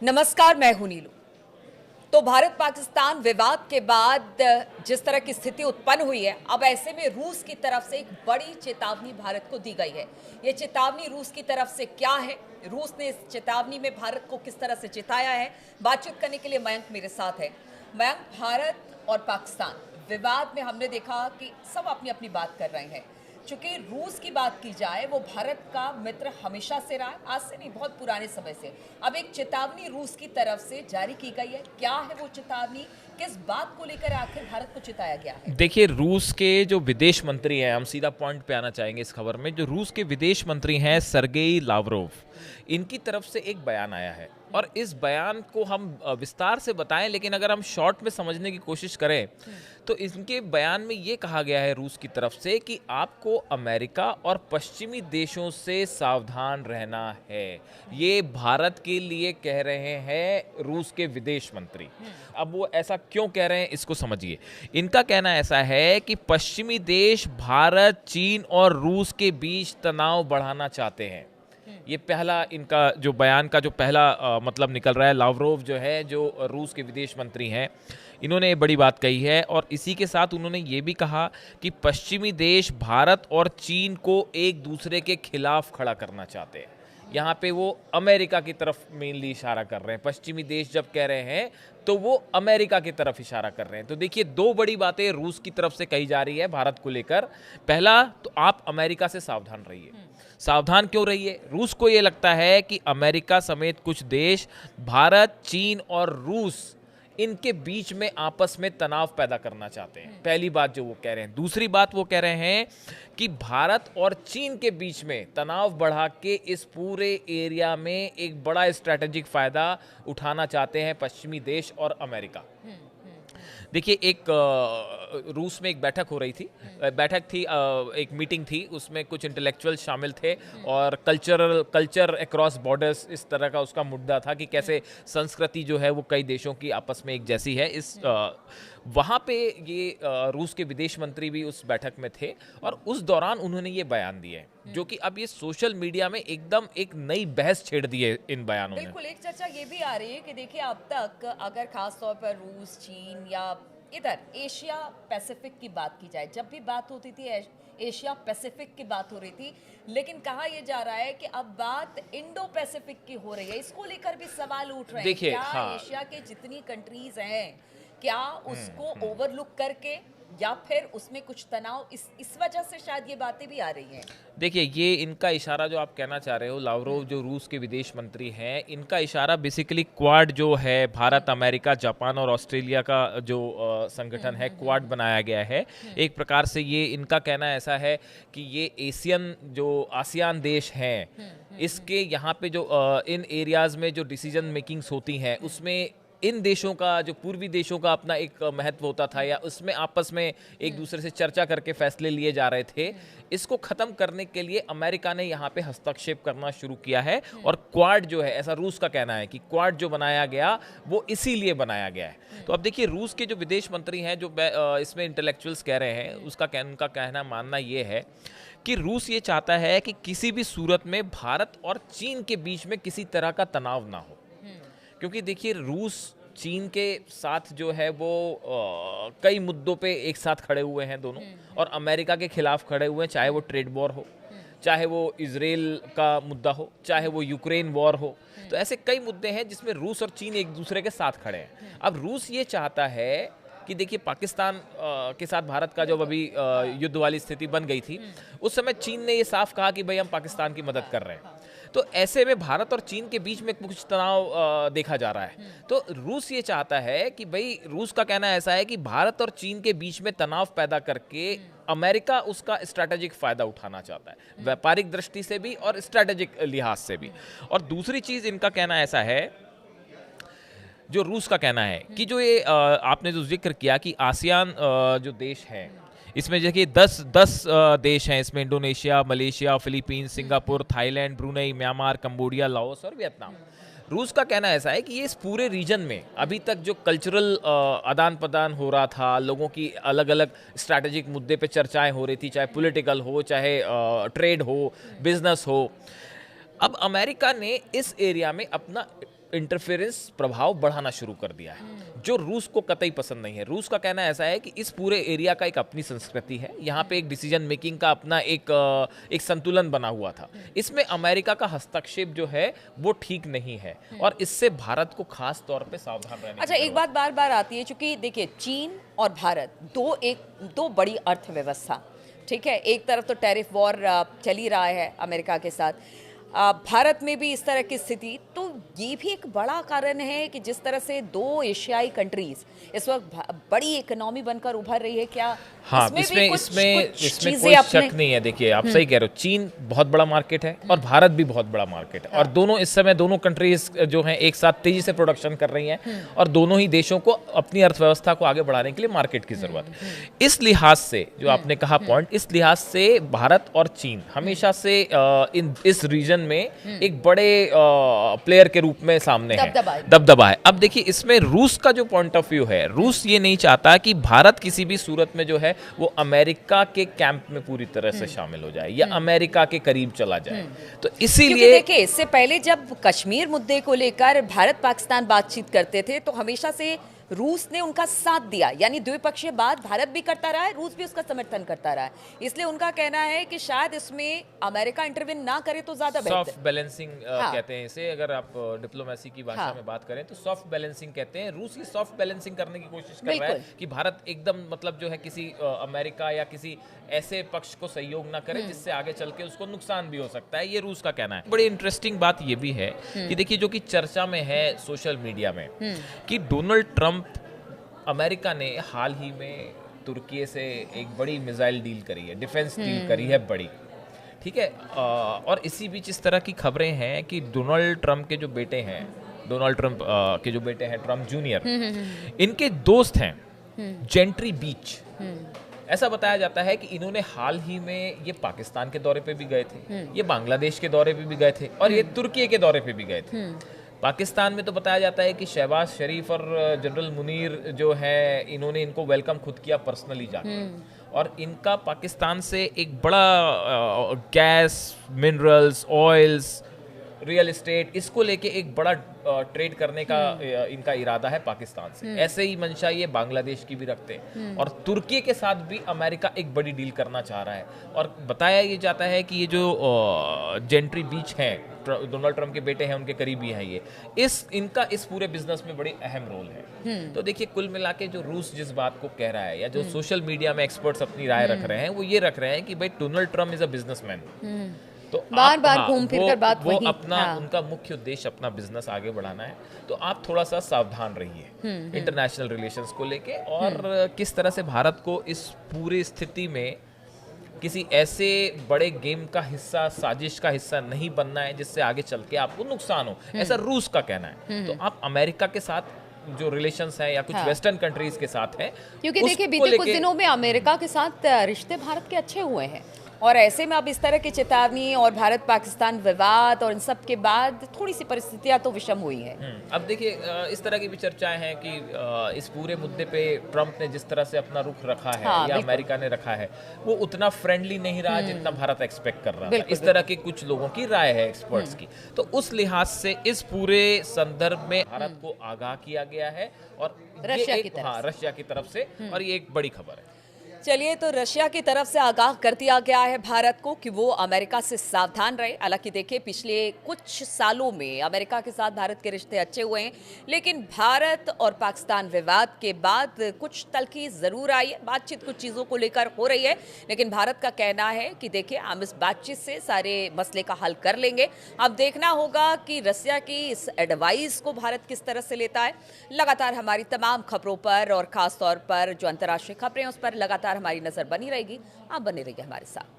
नमस्कार, मैं हूं नीलू। तो भारत पाकिस्तान विवाद के बाद जिस तरह की स्थिति उत्पन्न हुई है, अब ऐसे में रूस की तरफ से एक बड़ी चेतावनी भारत को दी गई है। ये चेतावनी रूस की तरफ से क्या है, रूस ने इस चेतावनी में भारत को किस तरह से चिताया है, बातचीत करने के लिए मयंक मेरे साथ है। मयंक, भारत और पाकिस्तान विवाद में हमने देखा कि सब अपनी अपनी बात कर रहे हैं। चूंकि रूस की बात की जाए, वो भारत का मित्र हमेशा से रहा है, आज से नहीं, बहुत पुराने समय से। अब एक चेतावनी रूस की तरफ से जारी की गई है। क्या है वो चेतावनी, किस बात को लेकर आखिर भारत को चिताया गया है? देखिए, रूस के जो विदेश मंत्री हैं, हम सीधा पॉइंट पे आना चाहेंगे इस खबर में। जो रूस के विदेश मंत्री हैं सरगेई लावरोव, इनकी तरफ से एक बयान आया है और इस बयान को हम विस्तार से बताएं, लेकिन अगर हम शॉर्ट में समझने की कोशिश करें तो इनके बयान में ये कहा गया है रूस की तरफ से कि आपको अमेरिका और पश्चिमी देशों से सावधान रहना है। ये भारत के लिए कह रहे हैं रूस के विदेश मंत्री। अब वो ऐसा क्यों कह रहे हैं, इसको समझिए। इनका कहना ऐसा है कि पश्चिमी देश भारत, चीन और रूस के बीच तनाव बढ़ाना चाहते हैं। ये पहला इनका जो बयान का जो पहला मतलब निकल रहा है। लावरोव जो है, जो रूस के विदेश मंत्री हैं, इन्होंने ये बड़ी बात कही है और इसी के साथ उन्होंने ये भी कहा कि पश्चिमी देश भारत और चीन को एक दूसरे के खिलाफ खड़ा करना चाहते हैं। यहाँ पे वो अमेरिका की तरफ मेनली इशारा कर रहे हैं। पश्चिमी देश जब कह रहे हैं तो वो अमेरिका की तरफ इशारा कर रहे हैं। तो देखिए, दो बड़ी बातें रूस की तरफ से कही जा रही है भारत को लेकर। पहला तो आप अमेरिका से सावधान रहिए। सावधान क्यों रहिए? रूस को ये लगता है कि अमेरिका समेत कुछ देश भारत, चीन और रूस, इनके बीच में आपस में तनाव पैदा करना चाहते हैं। पहली बात जो वो कह रहे हैं। दूसरी बात वो कह रहे हैं कि भारत और चीन के बीच में तनाव बढ़ा के इस पूरे एरिया में एक बड़ा स्ट्रैटेजिक फायदा उठाना चाहते हैं पश्चिमी देश और अमेरिका। देखिए, एक रूस में एक बैठक हो रही थी। बैठक थी, एक मीटिंग थी, उसमें कुछ इंटेलेक्चुअल शामिल थे और कल्चर अक्रॉस बॉर्डर्स, इस तरह का उसका मुद्दा था कि कैसे संस्कृति जो है वो कई देशों की आपस में एक जैसी है। वहाँ पे ये रूस के विदेश मंत्री भी उस बैठक में थे और उस दौरान उन्होंने ये बयान दिए, जो कि अब ये सोशल मीडिया में एकदम एक नई बहस छेड़ दी है इन बयानों ने। बिल्कुल, एक चर्चा ये भी आ रही है कि देखिए, अब तक अगर खास तौर पर रूस, चीन या इधर एशिया पैसिफिक की बात की जाए, जब भी बात होती थी एशिया पैसिफिक की बात हो रही थी, लेकिन कहा यह जा रहा है कि अब बात इंडो पैसिफिक की हो रही है। इसको लेकर भी सवाल उठ रहे हैं। देखिए, क्या हाँ, एशिया के जितनी कंट्रीज हैं, क्या उसको ओवरलुक करके, या फिर उसमें कुछ तनाव, इस वजह से शायद ये बातें भी आ रही हैं? देखिए, ये इनका इशारा जो आप कहना चाह रहे हो, लावरोव जो रूस के विदेश मंत्री हैं, इनका इशारा बेसिकली क्वाड जो है, भारत, अमेरिका, जापान और ऑस्ट्रेलिया का जो संगठन है, क्वाड बनाया गया है। एक प्रकार से ये इनका कहना ऐसा है कि ये एशियन जो आसियान देश हैं, इसके यहाँ पे जो इन एरियाज में जो डिसीजन मेकिंग्स होती हैं, उसमें इन देशों का, जो पूर्वी देशों का अपना एक महत्व होता था, या उसमें आपस में एक दूसरे से चर्चा करके फैसले लिए जा रहे थे। इसको ख़त्म करने के लिए अमेरिका ने यहाँ पे हस्तक्षेप करना शुरू किया है और क्वाड जो है, ऐसा रूस का कहना है कि क्वाड जो बनाया गया वो इसीलिए बनाया गया है। तो अब देखिए, रूस के जो विदेश मंत्री हैं, जो इसमें इंटेलेक्चुअल्स कह रहे हैं, उनका कहना, मानना ये है कि रूस ये चाहता है कि किसी भी सूरत में भारत और चीन के बीच में किसी तरह का तनाव ना हो। क्योंकि देखिए, रूस चीन के साथ जो है वो कई मुद्दों पे एक साथ खड़े हुए हैं दोनों, और अमेरिका के खिलाफ खड़े हुए हैं, चाहे वो ट्रेड वॉर हो, चाहे वो इजराइल का मुद्दा हो, चाहे वो यूक्रेन वॉर हो। तो ऐसे कई मुद्दे हैं जिसमें रूस और चीन एक दूसरे के साथ खड़े हैं। अब रूस ये चाहता है कि देखिए, पाकिस्तान के साथ भारत का जब अभी युद्ध वाली स्थिति बन गई थी, उस समय चीन ने ये साफ कहा कि भाई हम पाकिस्तान की मदद कर रहे हैं। तो ऐसे में भारत और चीन के बीच में कुछ तनाव देखा जा रहा है। तो रूस ये चाहता है कि भाई, रूस का कहना ऐसा है कि भारत और चीन के बीच में तनाव पैदा करके अमेरिका उसका स्ट्रैटेजिक फायदा उठाना चाहता है, व्यापारिक दृष्टि से भी और स्ट्रैटेजिक लिहाज से भी। और दूसरी चीज इनका कहना ऐसा है, जो रूस का कहना है कि जो ये आपने जो जिक्र किया कि आसियान जो देश हैं, इसमें देखिए 10 देश हैं इसमें, Indonesia, Malaysia, Philippines, Singapore, Thailand, Brunei, Myanmar, Cambodia, Laos और वियतनाम। रूस का कहना ऐसा है कि ये इस पूरे रीजन में अभी तक जो कल्चरल आदान प्रदान हो रहा था, लोगों की अलग अलग स्ट्रैटेजिक मुद्दे पे चर्चाएं हो रही थी, चाहे पॉलिटिकल हो, चाहे ट्रेड हो, बिजनेस हो, अब अमेरिका ने इस एरिया में अपना इंटरफेरेंस प्रभाव बढ़ाना शुरू कर दिया है, जो रूस को कतई पसंद नहीं है। रूस का कहना ऐसा है कि इस पूरे एरिया का एक अपनी संस्कृति है, यहाँ पे एक डिसीजन मेकिंग का अपना एक संतुलन बना हुआ था। इसमें अमेरिका का हस्तक्षेप जो है वो ठीक नहीं है और इससे भारत को खास तौर पे सावधान रहने अच्छा, एक बात बार बार आती है, क्योंकि देखिए चीन और भारत दो बड़ी अर्थव्यवस्था, ठीक है। एक तरफ तो टैरिफ वॉर चल ही रहा है अमेरिका के साथ, भारत में भी इस तरह की स्थिति, तो ये भी एक बड़ा कारण है कि जिस तरह से दो एशियाई कंट्रीज इस वक्त बड़ी इकोनॉमी बनकर उभर रही है। क्या हाँ, इसमें कोई शक नहीं है। देखिए, आप सही कह रहे हो, चीन बहुत बड़ा मार्केट है और भारत भी बहुत बड़ा मार्केट है, और दोनों इस समय दोनों कंट्रीज जो हैं एक साथ तेजी से प्रोडक्शन कर रही हैं और दोनों ही देशों को अपनी अर्थव्यवस्था को आगे बढ़ाने के लिए मार्केट की जरूरत है। इस लिहाज से जो आपने कहा पॉइंट, इस लिहाज से भारत और चीन हमेशा से इस रीजन में एक बड़े प्लेयर के रूप में सामने है, दबदबा है। अब देखिए, इसमें रूस का जो पॉइंट ऑफ व्यू है, रूस ये नहीं चाहता कि भारत किसी भी सूरत में जो है वो अमेरिका के कैंप में पूरी तरह से शामिल हो जाए या अमेरिका के करीब चला जाए। तो इसीलिए देखिए, इससे पहले जब कश्मीर मुद्दे को लेकर भारत पाकिस्तान बातचीत करते थे तो हमेशा से रूस ने उनका साथ दिया, यानी द्विपक्षीय बात भारत भी करता रहा है, रूस भी उसका समर्थन करता रहा है। इसलिए उनका कहना है कि शायद इसमें अमेरिका इंटरवेन ना करे तो ज्यादा बेहतर। सॉफ्ट बैलेंसिंग कहते हैं इसे, अगर आप डिप्लोमेसी की भाषा में बात करें तो सॉफ्ट बैलेंसिंग कहते हैं। रूस ये सॉफ्ट बैलेंसिंग करने की कोशिश कर रहा है कि भारत एकदम मतलब जो है किसी अमेरिका या किसी ऐसे पक्ष को सहयोग ना करे जिससे आगे चल के उसको नुकसान भी हो सकता है, ये रूस का कहना है। बड़ी इंटरेस्टिंग बात ये भी है कि देखिए, जो कि चर्चा में है सोशल मीडिया में, कि डोनाल्ड ट्रंप, अमेरिका ने हाल ही में तुर्की से एक बड़ी मिसाइल डील करी है, डिफेंस डील करी है बड़ी, ठीक है। और इसी बीच इस तरह की खबरें हैं कि डोनाल्ड ट्रंप के जो बेटे हैं, ट्रंप जूनियर, इनके दोस्त हैं जेंट्री बीच। ऐसा बताया जाता है कि इन्होंने हाल ही में ये पाकिस्तान के दौरे पे भी गए थे, ये बांग्लादेश के दौरे पे भी गए थे और ये तुर्की के दौरे पे भी गए थे। पाकिस्तान में तो बताया जाता है कि शहबाज शरीफ और जनरल मुनीर जो है, इन्होंने इनको वेलकम खुद किया पर्सनली जाके, और इनका पाकिस्तान से एक बड़ा gas, minerals, oils, real estate, इसको लेके एक बड़ा ट्रेड करने का इनका इरादा है पाकिस्तान से। ऐसे ही मंशा ये बांग्लादेश की भी रखते हैं और तुर्की के साथ भी अमेरिका एक बड़ी डील करना चाह रहा है। और बताया ये जाता है कि ये जो जेंट्री बीच हैं, डोनाल्ड ट्रंप के बेटे हैं, उनके करीबी हैं ये, इनका इस पूरे बिजनेस में बड़ी अहम रोल है। तो देखिए, कुल मिला के जो रूस जिस बात को कह रहा है या जो सोशल मीडिया में एक्सपर्ट्स अपनी राय रख रहे हैं, वो ये रख रहे हैं कि भाई Donald Trump is a businessman, तो बार बार घूम फिर कर बात वो अपना उनका मुख्य उद्देश्य अपना बिजनेस आगे बढ़ाना है। तो आप थोड़ा सा सावधान रहिए इंटरनेशनल रिलेशंस को लेके, और किस तरह से भारत को इस पूरी स्थिति में किसी ऐसे बड़े गेम का हिस्सा, साजिश का हिस्सा नहीं बनना है जिससे आगे चल के आपको नुकसान हो, ऐसा रूस का कहना है। तो आप अमेरिका के साथ जो रिलेशंस हैं या कुछ वेस्टर्न कंट्रीज के साथ हैं, क्योंकि देखिए बीते कुछ दिनों में अमेरिका के साथ रिश्ते भारत के अच्छे हुए हैं, और ऐसे में अब इस तरह की चेतावनी और भारत पाकिस्तान विवाद और इन सब के बाद थोड़ी सी परिस्थितियां तो विषम हुई हैं। अब देखिए, इस तरह की भी चर्चाएं हैं कि इस पूरे मुद्दे पे ट्रंप ने जिस तरह से अपना रुख रखा है या अमेरिका ने रखा है, वो उतना फ्रेंडली नहीं रहा जितना भारत एक्सपेक्ट कर रहा था। इस तरह की कुछ लोगों की राय है, एक्सपर्ट्स की। तो उस लिहाज से इस पूरे संदर्भ में भारत को आगाह किया गया है, और रशिया की तरफ से, और ये एक बड़ी खबर है। चलिए, तो रशिया की तरफ से आगाह कर दिया गया है भारत को कि वो अमेरिका से सावधान रहे। हालांकि देखिए, पिछले कुछ सालों में अमेरिका के साथ भारत के रिश्ते अच्छे हुए हैं, लेकिन भारत और पाकिस्तान विवाद के बाद कुछ तल्खी जरूर आई है, बातचीत कुछ चीज़ों को लेकर हो रही है, लेकिन भारत का कहना है कि देखिए, हम इस बातचीत से सारे मसले का हल कर लेंगे। अब देखना होगा कि रशिया की इस एडवाइस को भारत किस तरह से लेता है। लगातार हमारी तमाम खबरों पर और खास तौर पर जो अंतर्राष्ट्रीय खबरें हैं उस पर लगातार हमारी नजर बनी रहेगी। आप बने रहिए हमारे साथ।